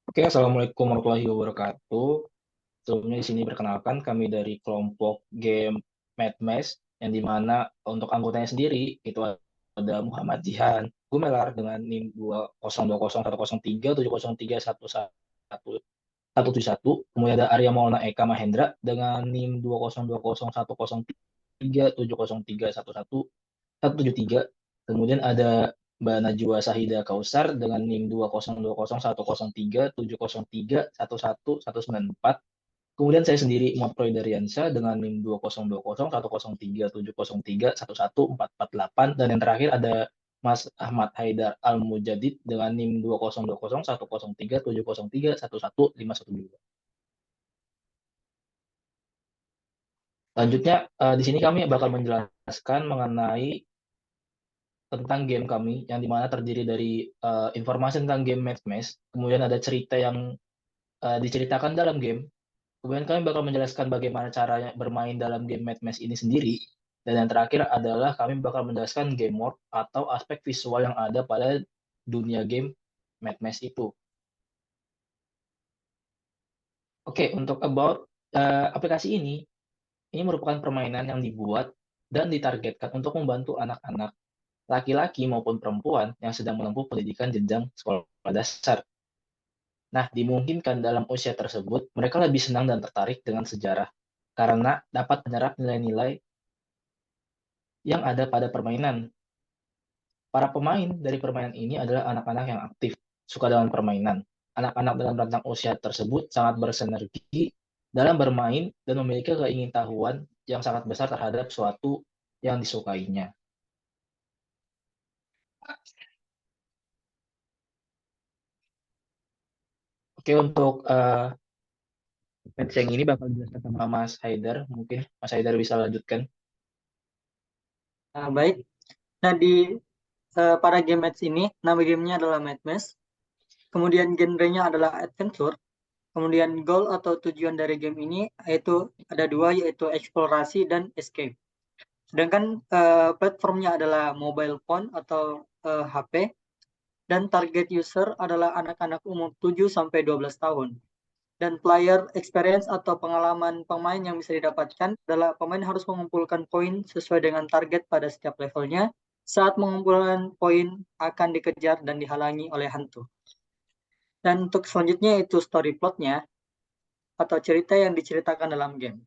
Oke, Assalamualaikum warahmatullahi wabarakatuh. Sebelumnya di sini perkenalkan kami dari kelompok game Madmesh, yang dimana untuk anggotanya sendiri itu ada Muhammad Jihan Gumelar dengan NIM 202010310311171. Kemudian ada Arya Maulana Eka Mahendra dengan NIM 2020103073173. Kemudian ada Mbak Najwa Sahida Kausar dengan NIM 202010310311194. Kemudian saya sendiri Imam Proy Daryansyah dengan NIM 202010370311448. Dan yang terakhir ada Mas Ahmad Haidar Al-Mujadid dengan NIM 202010370311512. Selanjutnya, di sini kami bakal menjelaskan mengenai tentang game kami, yang dimana terdiri dari informasi tentang game Match, kemudian ada cerita yang diceritakan dalam game. Kemudian kami bakal menjelaskan bagaimana caranya bermain dalam game Madmesh ini sendiri. Dan yang terakhir adalah kami bakal menjelaskan game mode atau aspek visual yang ada pada dunia game Madmesh itu. Oke, untuk about aplikasi ini merupakan permainan yang dibuat dan ditargetkan untuk membantu anak-anak laki-laki maupun perempuan yang sedang menempuh pendidikan jenjang sekolah dasar. Nah, dimungkinkan dalam usia tersebut mereka lebih senang dan tertarik dengan sejarah karena dapat menyerap nilai-nilai yang ada pada permainan. Para pemain dari permainan ini adalah anak-anak yang aktif, suka dengan permainan. Anak-anak dalam rentang usia tersebut sangat bersinergi dalam bermain dan memiliki keingintahuan yang sangat besar terhadap suatu yang disukainya. Oke, untuk match yang ini bakal dijelaskan sama Mas Haidar. Mungkin Mas Haidar bisa lanjutkan. Nah, baik. Nah, di para game match ini, nama gamenya adalah Madmesh. Kemudian genrenya adalah adventure. Kemudian goal atau tujuan dari game ini yaitu ada dua, yaitu eksplorasi dan escape. Sedangkan platformnya adalah mobile phone atau HP, dan target user adalah anak-anak umur 7 sampai 12 tahun. Dan player experience atau pengalaman pemain yang bisa didapatkan adalah pemain harus mengumpulkan poin sesuai dengan target pada setiap levelnya. Saat mengumpulkan poin akan dikejar dan dihalangi oleh hantu. Dan untuk selanjutnya itu story plotnya atau cerita yang diceritakan dalam game.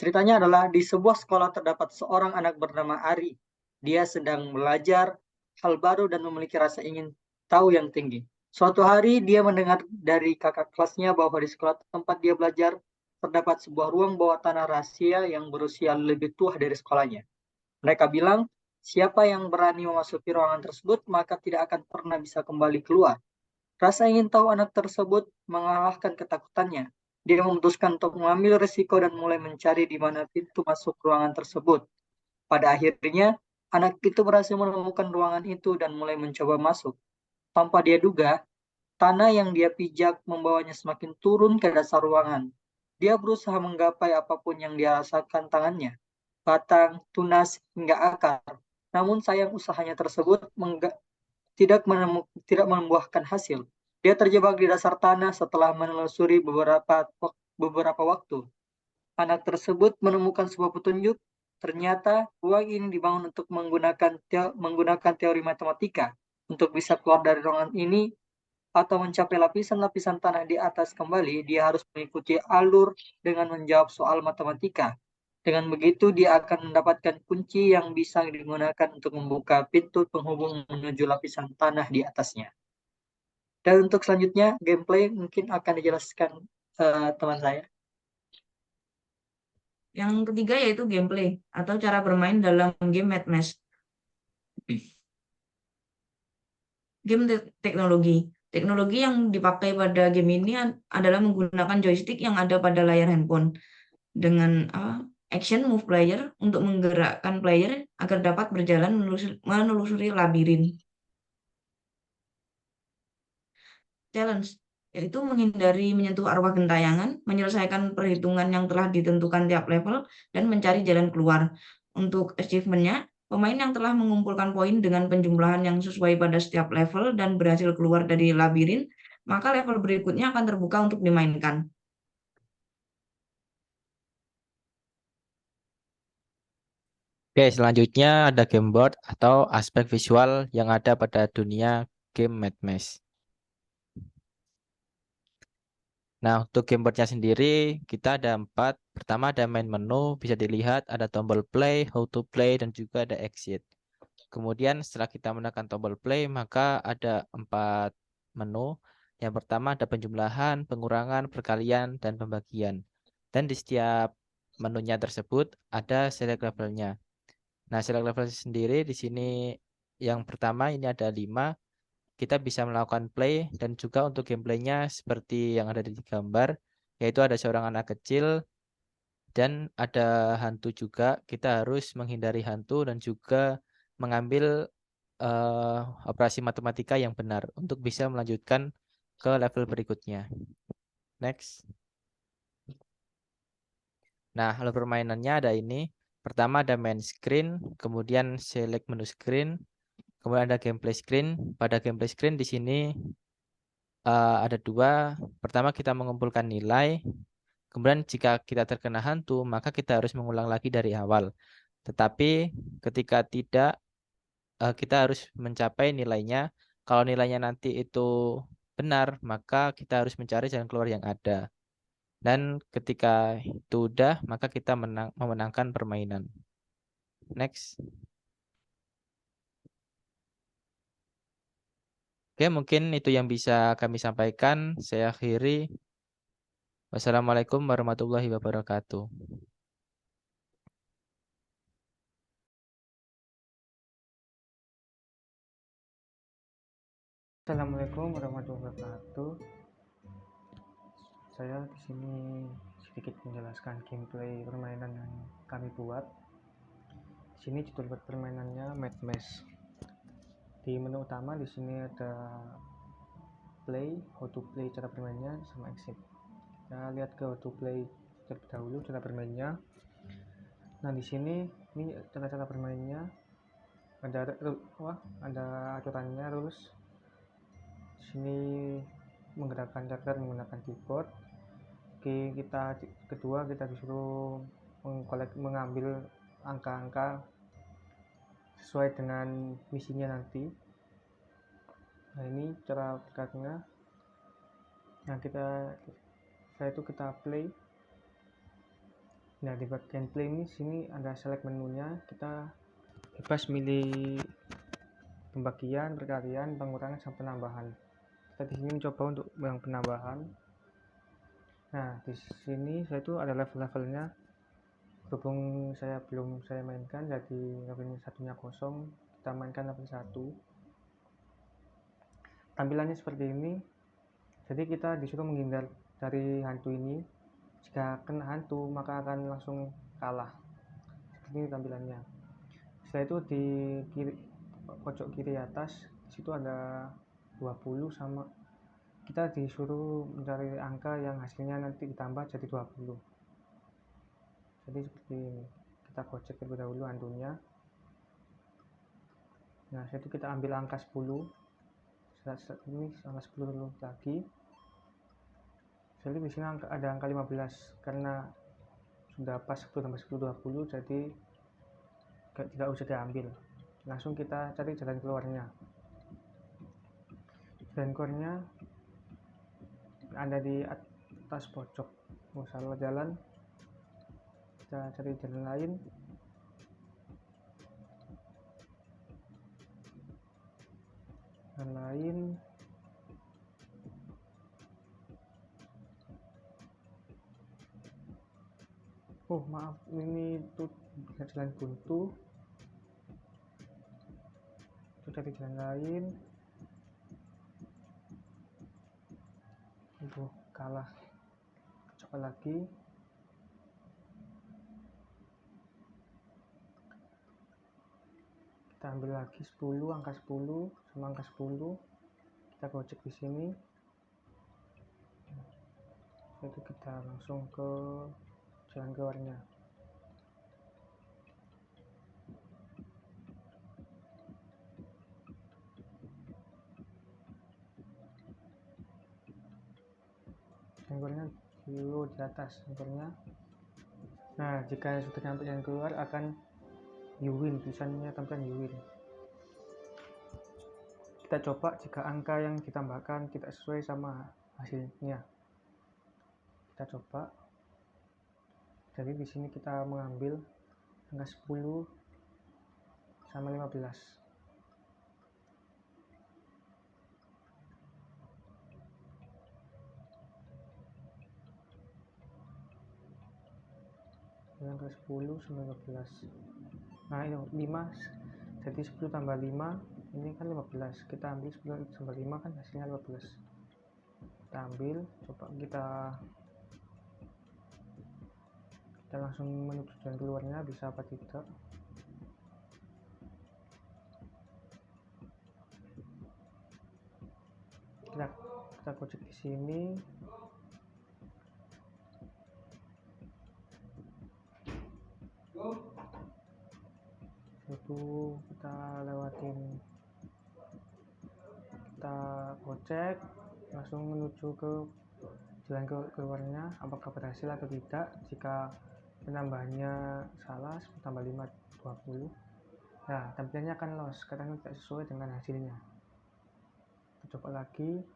Ceritanya adalah di sebuah sekolah terdapat seorang anak bernama Ari. Dia sedang belajar hal baru dan memiliki rasa ingin tahu yang tinggi. Suatu hari dia mendengar dari kakak kelasnya bahwa di sekolah tempat dia belajar terdapat sebuah ruang bawah tanah rahasia yang berusia lebih tua dari sekolahnya. Mereka bilang, siapa yang berani memasuki ruangan tersebut maka tidak akan pernah bisa kembali keluar. Rasa ingin tahu anak tersebut mengalahkan ketakutannya. Dia memutuskan untuk mengambil risiko dan mulai mencari di mana pintu masuk ruangan tersebut. Pada akhirnya, anak itu berhasil menemukan ruangan itu dan mulai mencoba masuk. Tanpa dia duga, tanah yang dia pijak membawanya semakin turun ke dasar ruangan. Dia berusaha menggapai apapun yang dia rasakan tangannya, batang, tunas, hingga akar. Namun sayang usahanya tersebut tidak membuahkan hasil. Dia terjebak di dasar tanah setelah menelusuri beberapa waktu. Anak tersebut menemukan sebuah petunjuk. Ternyata ruang ini dibangun untuk menggunakan teori matematika. Untuk bisa keluar dari ruangan ini atau mencapai lapisan-lapisan tanah di atas kembali, dia harus mengikuti alur dengan menjawab soal matematika. Dengan begitu, dia akan mendapatkan kunci yang bisa digunakan untuk membuka pintu penghubung menuju lapisan tanah di atasnya. Dan untuk selanjutnya, gameplay mungkin akan dijelaskan teman saya. Yang ketiga yaitu gameplay atau cara bermain dalam game Madmesh. Game teknologi. Teknologi yang dipakai pada game ini adalah menggunakan joystick yang ada pada layar handphone dengan action move player untuk menggerakkan player agar dapat berjalan menelusuri labirin. Challenge yaitu menghindari menyentuh arwah gentayangan, menyelesaikan perhitungan yang telah ditentukan tiap level, dan mencari jalan keluar. Untuk achievement-nya, pemain yang telah mengumpulkan poin dengan penjumlahan yang sesuai pada setiap level dan berhasil keluar dari labirin maka level berikutnya akan terbuka untuk dimainkan. Oke, selanjutnya ada game board atau aspek visual yang ada pada dunia game Madmesh. Nah, untuk game boardnya sendiri kita ada 4. Pertama ada main menu, bisa dilihat ada tombol play, how to play, dan juga ada exit. Kemudian setelah kita menekan tombol play, maka ada 4 menu. Yang pertama ada penjumlahan, pengurangan, perkalian, dan pembagian. Dan di setiap menunya tersebut ada select levelnya. Nah, select level sendiri di sini yang pertama ini ada 5. Kita bisa melakukan play dan juga untuk gameplaynya seperti yang ada di gambar, yaitu ada seorang anak kecil dan ada hantu juga. Kita harus menghindari hantu dan juga mengambil operasi matematika yang benar untuk bisa melanjutkan ke level berikutnya. Next. Nah, alur permainannya ada ini. Pertama ada main screen, kemudian select menu screen, kemudian ada gameplay screen. Pada gameplay screen di sini ada 2. Pertama kita mengumpulkan nilai, kemudian jika kita terkena hantu, maka kita harus mengulang lagi dari awal. Tetapi ketika tidak, kita harus mencapai nilainya. Kalau nilainya nanti itu benar, maka kita harus mencari jalan keluar yang ada. Dan ketika itu udah, maka kita memenangkan permainan. Next. Oke, mungkin itu yang bisa kami sampaikan. Saya akhiri. Wassalamualaikum warahmatullahi wabarakatuh. Assalamualaikum warahmatullahi wabarakatuh. Saya di sini sedikit menjelaskan gameplay permainan yang kami buat. Di sini judul permainannya Madmesh. Di menu utama di sini ada play, how to play cara bermainnya sama exit. Kita lihat ke how to play terlebih dahulu cara bermainnya. Nah, di sini ini cara bermainnya. Ada aturannya, rules. Di sini menggerakkan character menggunakan keyboard. Kedua kita disuruh mengambil angka-angka sesuai dengan misinya nanti. Nah, ini cara bergeraknya. Nah, kita play. Nah, di bagian play ini sini ada select menunya. Kita bebas milih pembagian, perkalian, pengurangan, sampai penambahan. Kita di sini mencoba untuk yang penambahan. Nah, di sini saya itu ada level-levelnya. Berhubung belum saya mainkan, jadi levelnya satunya kosong. Kita mainkan level 1. Tampilannya seperti ini. Jadi kita disuruh menghindar dari hantu ini. Jika kena hantu, maka akan langsung kalah. Seperti ini tampilannya. Setelah itu di pojok kiri atas, disitu ada 20 sama kita disuruh mencari angka yang hasilnya nanti ditambah jadi 20. Jadi seperti ini. Kita gocek terlebih dahulu hantunya. Nah, itu kita ambil angka 10. Ini angka 10 dulu lagi. Jadi di sini ada angka 15 karena sudah pas 10 tambah 10 20, jadi tidak usah diambil. Langsung kita cari jalan keluarnya. Jalan keluarnya ada di atas pojok. Salah jalan, kita cari jalan lain. Oh maaf, ini tuh jalan buntu. Kita cari jalan lain. Itu kalah. Coba lagi. Kita ambil lagi 10, angka 10 sama angka 10. Kita gocek di sini. Itu kita langsung ke jalan keluarnya. skornya dulu di atas skornya. Nah, jika sudah sampai jalan keluar akan you win, tulisannya tampilkan you win. Kita coba jika angka yang ditambahkan tidak sesuai sama hasilnya. Kita coba. Jadi di sini kita mengambil angka 10 sama 15. Angka 10 sama 15. Nah, ini 5. Jadi 10 tambah 5 ini kan 15. Kita ambil 10 tambah 5 kan hasilnya 15. Kita ambil, coba kita langsung menuju jalan keluarnya, bisa apa tidak. Kita kocek di sini. Itu kita lewatin, kita kocek langsung menuju ke jalan keluarnya, apakah berhasil atau tidak. Jika penambahannya salah, 10 tambah 5 20. Nah, tampilannya akan loss karena tidak sesuai dengan hasilnya. Kita coba lagi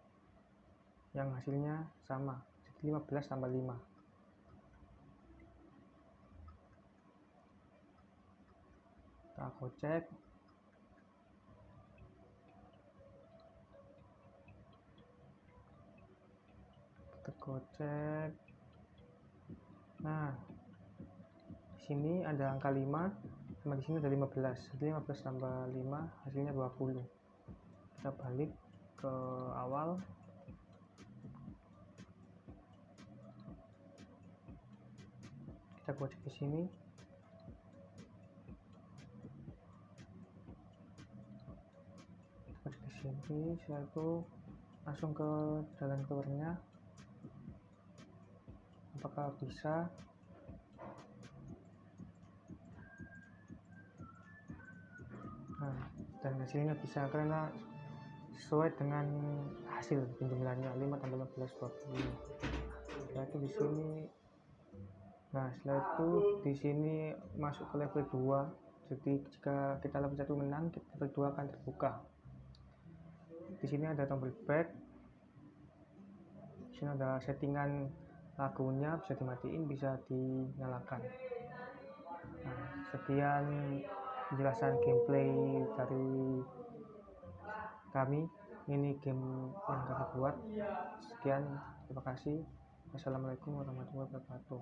yang hasilnya sama, jadi 15 tambah 5. Kita kocek. Kita kocek. Nah, di sini ada angka 5, sama di sini ada 15. Jadi 15 tambah 5 hasilnya 20. Kita balik ke awal. Kita kocek di sini. Kocek di sini, setelah itu langsung ke jalan keluarnya. Apakah bisa? Nah, dan hasilnya bisa karena sesuai dengan hasil penjumlahannya 5 tambah 15 20. Setelah itu di sini. Nah, setelah itu di sini masuk ke level 2. Jadi jika kita level 1 menang, level 2 akan terbuka. Di sini ada tombol back. Di sini ada settingan lagunya, bisa dimatiin, bisa dinyalakan. Nah, sekian penjelasan gameplay dari kami. Ini game yang kami buat. Sekian, terima kasih. Wassalamualaikum warahmatullahi wabarakatuh.